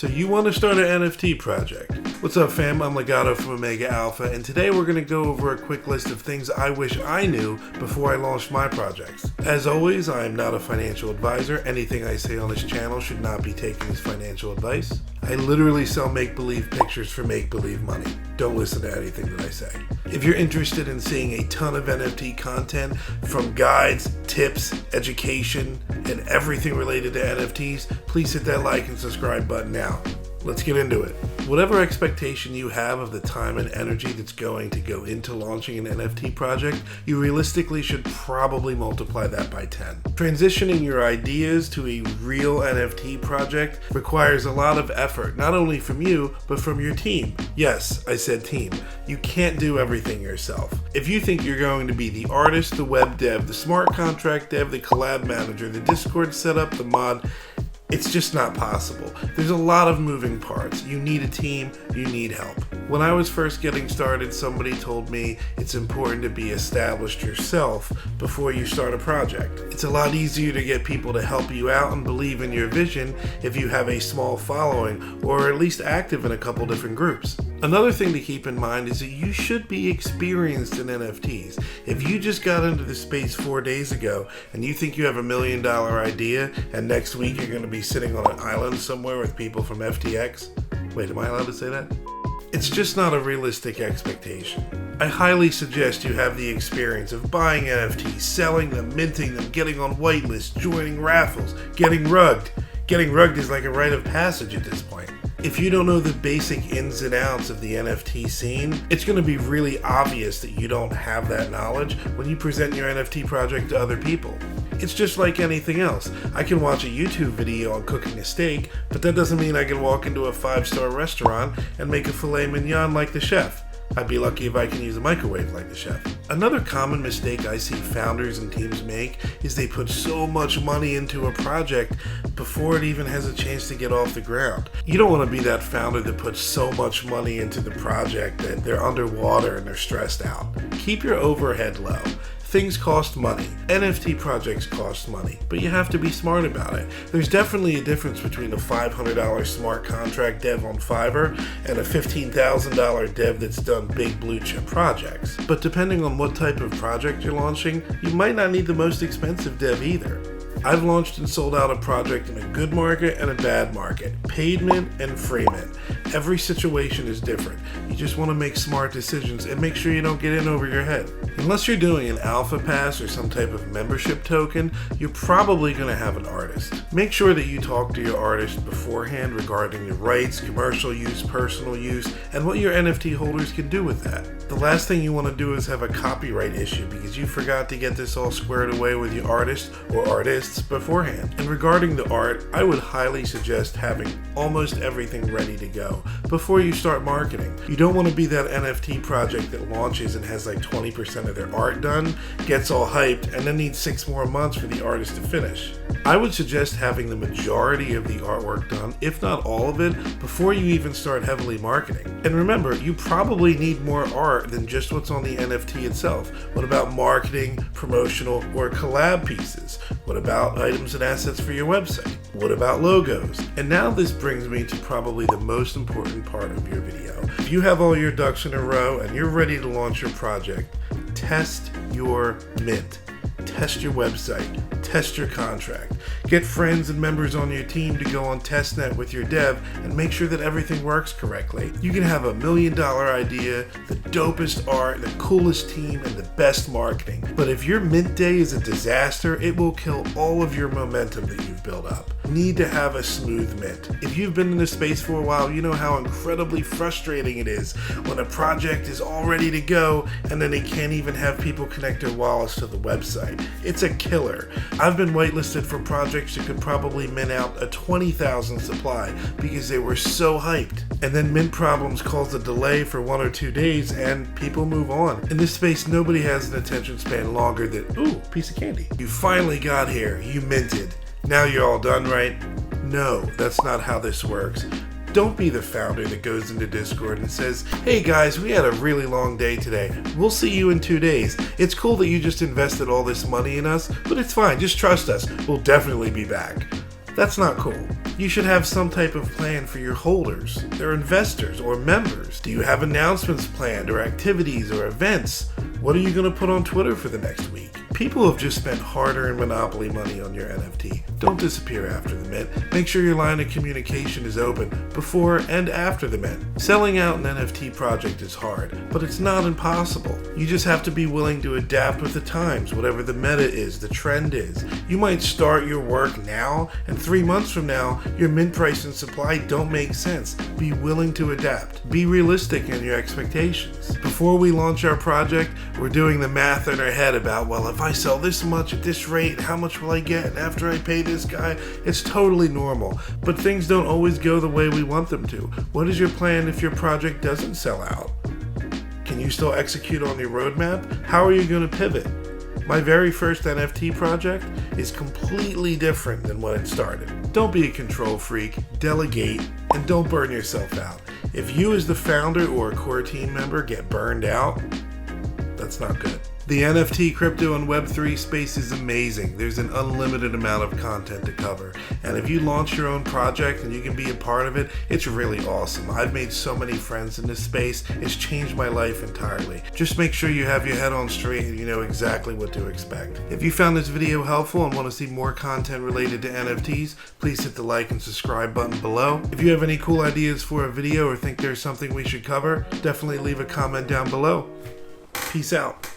So you want to start an NFT project. What's up fam, I'm Legato from Omega Alpha, and today we're going to go over a quick list of things I wish I knew before I launched my projects. As always, I am not a financial advisor. Anything I say on this channel should not be taken as financial advice. I literally sell make-believe pictures for make-believe money. Don't listen to anything that I say. If you're interested in seeing a ton of NFT content from guides, tips, education, and everything related to NFTs, please hit that like and subscribe button now. Let's get into it. Whatever expectation you have of the time and energy that's going to go into launching an NFT project, you realistically should probably multiply that by 10. Transitioning your ideas to a real NFT project requires a lot of effort, not only from you, but from your team. Yes, I said team. You can't do everything yourself. If you think you're going to be the artist, the web dev, the smart contract dev, the collab manager, the Discord setup, the mod, it's just not possible. There's a lot of moving parts. You need a team, you need help. When I was first getting started, somebody told me it's important to be established yourself before you start a project. It's a lot easier to get people to help you out and believe in your vision if you have a small following or at least active in a couple different groups. Another thing to keep in mind is that you should be experienced in NFTs. If you just got into the space 4 days ago and you think you have $1 million idea and next week you're going to be sitting on an island somewhere with people from FTX. Wait, am I allowed to say that? It's just not a realistic expectation. I highly suggest you have the experience of buying NFTs, selling them, minting them, getting on whitelists, joining raffles, getting rugged. Getting rugged is like a rite of passage at this point. If you don't know the basic ins and outs of the NFT scene, it's going to be really obvious that you don't have that knowledge when you present your NFT project to other people. It's just like anything else. I can watch a YouTube video on cooking a steak, but that doesn't mean I can walk into a 5-star restaurant and make a filet mignon like the chef. I'd be lucky if I can use a microwave like the chef. Another common mistake I see founders and teams make is they put so much money into a project before it even has a chance to get off the ground. You don't want to be that founder that puts so much money into the project that they're underwater and they're stressed out. Keep your overhead low. Things cost money. NFT projects cost money, but you have to be smart about it. There's definitely a difference between a $500 smart contract dev on Fiverr and a $15,000 dev that's done big blue chip projects. But depending on what type of project you're launching, you might not need the most expensive dev either. I've launched and sold out a project in a good market and a bad market, paid mint and free mint. Every situation is different. You just want to make smart decisions and make sure you don't get in over your head. Unless you're doing an alpha pass or some type of membership token, you're probably going to have an artist. Make sure that you talk to your artist beforehand regarding your rights, commercial use, personal use, and what your NFT holders can do with that. The last thing you want to do is have a copyright issue because you forgot to get this all squared away with your artist or artists beforehand. And regarding the art, I would highly suggest having almost everything ready to go before you start marketing. You don't want to be that NFT project that launches and has like 20% of their art done, gets all hyped, and then needs 6 more months for the artist to finish. I would suggest having the majority of the artwork done, if not all of it, before you even start heavily marketing. And remember, you probably need more art than just what's on the NFT itself. What about marketing, promotional, or collab pieces? What about items and assets for your website? What about logos? And now this brings me to probably the most important part of your video. If you have all your ducks in a row and you're ready to launch your project, test your mint. Test your website. Test your contract. Get friends and members on your team to go on testnet with your dev and make sure that everything works correctly. You can have $1 million idea, the dopest art, the coolest team, and the best marketing. But if your mint day is a disaster, it will kill all of your momentum that you've built up. Need to have a smooth mint. If you've been in this space for a while, you know how incredibly frustrating it is when a project is all ready to go and then they can't even have people connect their wallets to the website. It's a killer. I've been whitelisted for projects that could probably mint out a 20,000 supply because they were so hyped. And then mint problems cause a delay for 1 or 2 days and people move on. In this space, nobody has an attention span longer than, ooh, piece of candy. You finally got here, you minted. Now you're all done, right? No, that's not how this works. Don't be the founder that goes into Discord and says, hey guys, we had a really long day today. We'll see you in 2 days. It's cool that you just invested all this money in us, but it's fine. Just trust us. We'll definitely be back. That's not cool. You should have some type of plan for your holders, their investors, or members. Do you have announcements planned, or activities, or events? What are you going to put on Twitter for the next week? People have just spent hard-earned Monopoly money on your NFT. Don't disappear after the mint. Make sure your line of communication is open before and after the mint. Selling out an NFT project is hard, but it's not impossible. You just have to be willing to adapt with the times, whatever the meta is, the trend is. You might start your work now, and 3 months from now, your mint price and supply don't make sense. Be willing to adapt. Be realistic in your expectations. Before we launch our project, we're doing the math in our head about, well, if I sell this much at this rate, how much will I get after I pay this guy? It's totally normal, but things don't always go the way we want them to. What is your plan if your project doesn't sell out? Can you still execute on your roadmap? How are you going to pivot? My very first NFT project is completely different than when it started. Don't be a control freak, delegate, and don't burn yourself out. If you as the founder or a core team member get burned out, that's not good. The NFT, crypto, and Web3 space is amazing. There's an unlimited amount of content to cover. And if you launch your own project and you can be a part of it, it's really awesome. I've made so many friends in this space. It's changed my life entirely. Just make sure you have your head on straight and you know exactly what to expect. If you found this video helpful and want to see more content related to NFTs, please hit the like and subscribe button below. If you have any cool ideas for a video or think there's something we should cover, definitely leave a comment down below. Peace out.